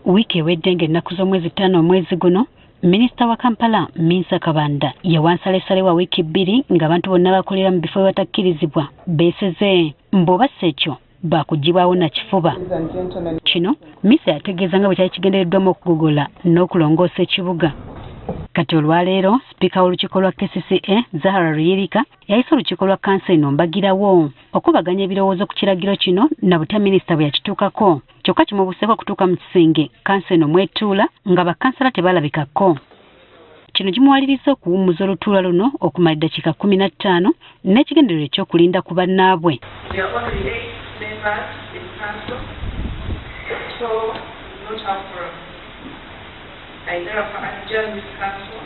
wiki ewedde ennaku z'omwezi 5 omwezi guno Minisita wa Kampala Minsa Kabanda yawansalesale wa wiki 2 ng'abantu bonna bakolera mu bifo ebitakkirizibwa beeseze mb'obassa ekyo baakugibwawo na kifuba. Kino Minsa yategeeza nga bwe kyali kigendereddwamu okugogola n'okulongoosa ekibuga. Kati olwaleero Sipiika w'olukiiko lwa KCCA Zahara Ruyirika yayise olukiiko lwa kanso eno mbagirawo okubaganya ebirowoozo ku kiragiro kino na butya minisita bwe yakituukako kyokka kimubuseeko okutuuka mu kisenge kanso eno mwetuula nga bakansala tebalabikako. Kino kimuwaliriza okuwummuza olutuula luno okumala eddakiika 15 n'ekigendererwa ekyokulinda ku bannaabwe. I therefore adjourn this council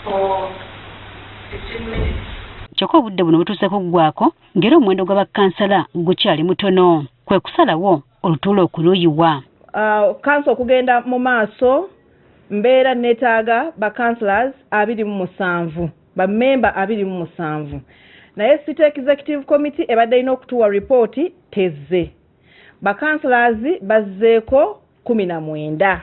for 15 minutes. Kyokka obudde buno butuuse kuggwaako ng'era omuwendo gw'abakansala gukyali mutono kwe kusalawo olutuula okuluyiwa. Kanso okugenda mu maaso mbeera neetaaga bakansalas 27 bammemba 27 naye City Executive Committee ebadde erina okutuwa ripooti tezze. Bakansalas bazzeeko 19.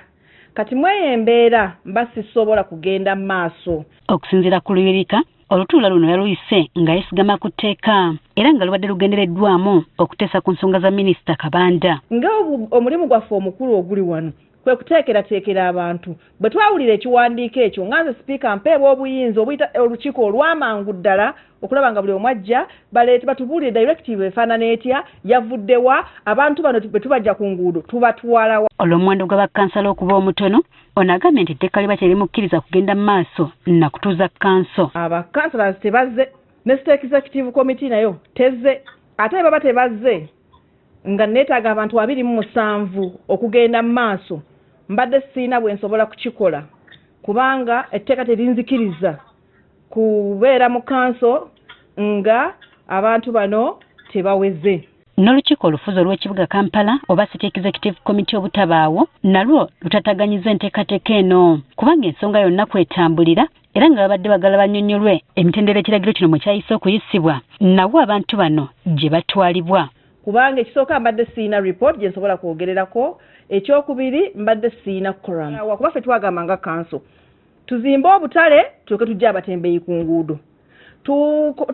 Kati mweye embeera basisobola kugenda maaso. Okusinziira ku Luyirika, olutuula luno yaluyise nga yesigama ku tteeka era nga lubadde lugendereddwamu okuteesa ku nsonga za Minisita Kabanda. Nga omulimu gwaffe omukulu oguli wano kwe kuteekerateekera abantu bwe twawulira ekiwandiiko ekyo nga nze Sipiika mpeebwa obuyinza obuyita olukiiko olw'amangu ddala okulaba nga buli omu ajja baleete batubuulire directive efaanana etya yavuddewa abantu bano bwe tubajja ku nguudo tubatwalawa. Olw'omuwendo gw'abakansala okuba omutono ono agambye nti etteeka liba terimukkiriza kugenda mu maaso na kutuuza kanso. Abakansala tebazze ne State Executive Committee nayo tezze ate baba tebazze nga neetaaga abantu 27 okugenda mu maaso mbadde siina bwe nsobola kukikola kubanga etteeka terinzikiriza kubeera mu kanso nga abantu bano tebaweze. N'olukiiko olufuzi olw'ekibuga Kampala oba City Executive Committee obutabaawo nalwo lutataganyiza enteekateeka eno kubanga ensonga yonna kwetambulira era nga babadde bagala bannyonnyolwe emitendera ekiragiro kino mwe kyayise okuyisibwa nawo abantu bano gye batwalibwa. Kubanga ekisooka mbadde siina report gye nsobola kwogererako, ekyokubiri mbadde siina quorum. Wakuba ffe twagamba nga kanso tuzimbe obutale tuke tujja abatembeeyi ku nguudo,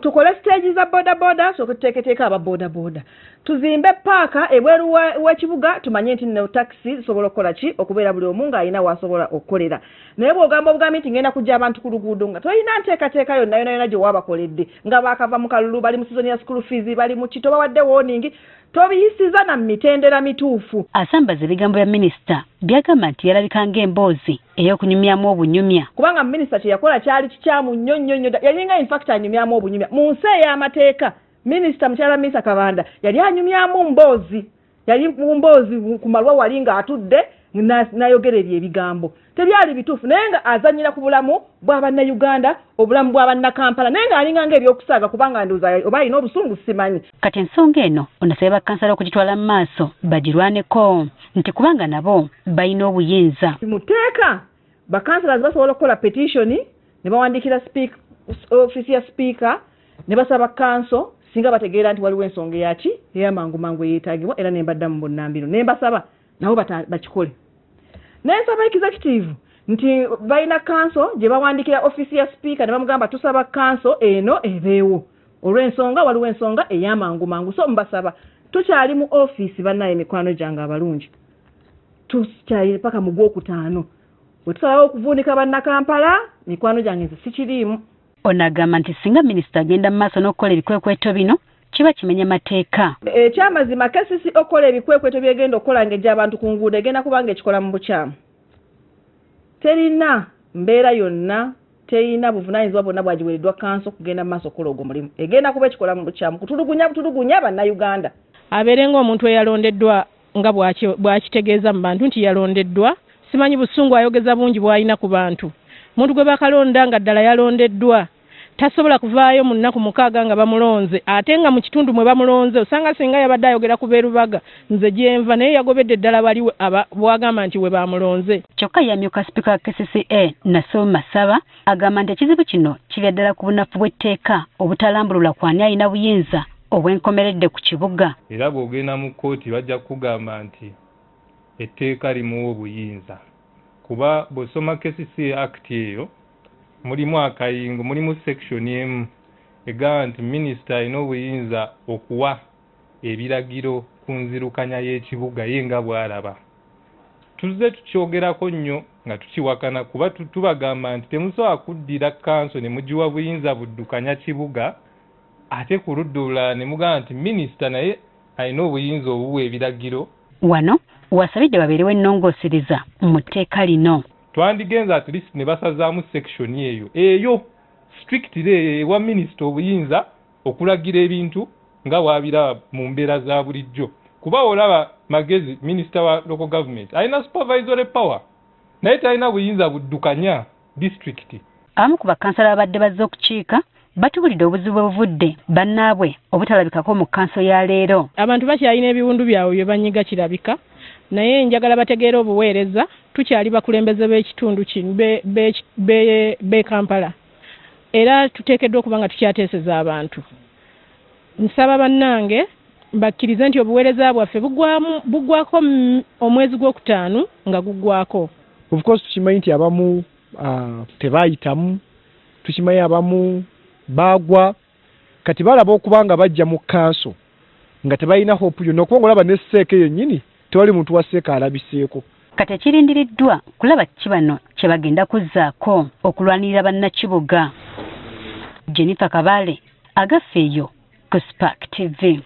tukole stage za boda so tuteeketeeka aba boda, tuzimbe paaka ebweru w'ekibuga tumanye nti no taxi zisobola okukola ki okubeera buli omu ng'alina w'asobola okukolera. Naye bw'ogamba obugambi nti ngenda kujja abantu ku luguudo nga tolina nteekateeka yonna gye waabakoledde nga baakava mu kalulu bali mu season ya school fees bali mu kito bawadde warning tobiyisiza na mitendera mituufu. Asambaza ebigambo bya minisita byagamba nti yalabika ng'emboozi ey'okunyumyamu obunyumya kubanga minisita kye yakola kyali kikyamu nnyo yalinga in fact anyumyamu obunyumya mu nsi ey'amateeka. Minisita mukyala Minsa Kabanda yali anyumyamu mboozi, yali mu mboozi ku malwa wali nga atudde nayogerera ebigambo tebyali bituufu naye nga azanyira ku bulamu bw'Abannayuganda obulamu bw'Abannakampala naye nga alinga ng'ebyokusaaga kubanga ndowooza oba alina obusungu simanyi. Kati ensonga eno onasaba bakansala okugitwala mu maaso bagirwaneko nti kubanga nabo balina obuyinza. Muteeka bakansala basobola okukola petition ne bawandiikira office ya Speaker ne basaba kanso singa bategeera nti waliwo ensonga yaki ey'amangu eyeetaagibwa era ne mbadda mu bonnambiro ne mbasaba nabo bakikole. N'ensaba executive nti balina kanso gye bawandikira office ya Speaker ne bamugamba tusaba kanso eno ebeewo olw'ensonga waliwo ensonga ey'amangu so mbasaba tukyali mu office bannaye mikwano gyange abalungi tukyali paka mu Gwokutaano bwe tusalawo okuvuunika Bannakampala mikwano gyange nze sikiriimu. Ono agamba nti singa minisita agenda mu maaso n'okukola ebikwekweto bino kiba kimenya mateeka. Ekyamazima KCC okola ebikwekweto byegenda okukola ng'ejja abantu ku nguudo egenda kubanga ekikola mu bukyamu. Terina mbeera yonna terina buvunaanyizibwa bwonna bwagiweereddwa kanso kugenda mu maaso okukola ogwo mulimu egenda kuba ekikola mu bukyamu kutulugunya Bannayuganda. Abeere ng'omuntu eyalondeddwa nga bw'akitegeeza mu bantu nti yalondeddwa simanyi busungu ayogeza bungi bw'alina ku bantu. Muntu gwe bakalonda nga ddala yalondeddwa tasobola kuvaayo mu nnaku 6 nga bamulonze ate nga mu kitundu mwe bamulonze osanga singa yabadde ayogera ku Berubaga nze gyenva naye yagobedde ddala bali bwagamba nti we bamulonze. Kyokka yamyuka Sipiika wa KCCA Nasol Masaba agamba nti ekizibu kino kiri ddala ku bunafu bw'etteeka obutalambulula kwani alina buyinza obwenkomeredde ku kibuga. Era bw'ogenda mu kkooti bajja kugamba nti etteeka limuwa obuyinza kuba bw'osoma KCCA Act eyo mulimu akayingo mulimu section emu egamba nti minisita alina obuyinza okuwa ebiragiro ku nzirukanya y'ekibuga ye nga bw'alaba. Tuzze tukyogerako nnyo nga tukiwakana kuba tubagamba nti temusobola kuddira kanso ne mugiwa buyinza buddukanya kibuga ate ku ludda olulala ne mugamba nti minisita naye alina obuyinza obuwa ebiragiro. Wano wasabidde babeerewo ennongooseriza mu tteeka lino. Twandigenza at least ne basazaamu section eyo strictly ewa minisita obuyinza okulagira ebintu nga bw'abiraba mu mbeera za bulijjo. Kuba olaba Magezi minisita wa local government alina supervisory power naye talina buyinza buddukanya district. Abamu ku bakansala abadde bazze okukiika batubulidde obuzibu obuvudde bannaabwe obutalabikako mu kanso ya leero. Abantu bakyalina ebiwundu byabwe bye banyiga kirabika naye njagala bategeera obuweereza tukyali bakulembeze b'ekitundu kino be Kampala era tuteekeddwa okuba nga tukyateeseza abantu. Nsaba bannange bakkirize nti obuweereza bwaffe bugwako omwezi gw'okutaano nga guggwako. Of course tukimanyi nti abamu tebaayitamu, tukimanyi abamu baagwa kati balaba okuba nga bajja mu kanso nga tebalina hope yonna okuba ng'olaba ne Seeka yennyini tewali muntu wa Seeka alabiseeko. Kati ekirindiriddwa kulaba ki bano kye bagenda kuzzaako okulwanirira bannakibuga. Jennifer Kabale, Agafeeyo, ku Spark TV.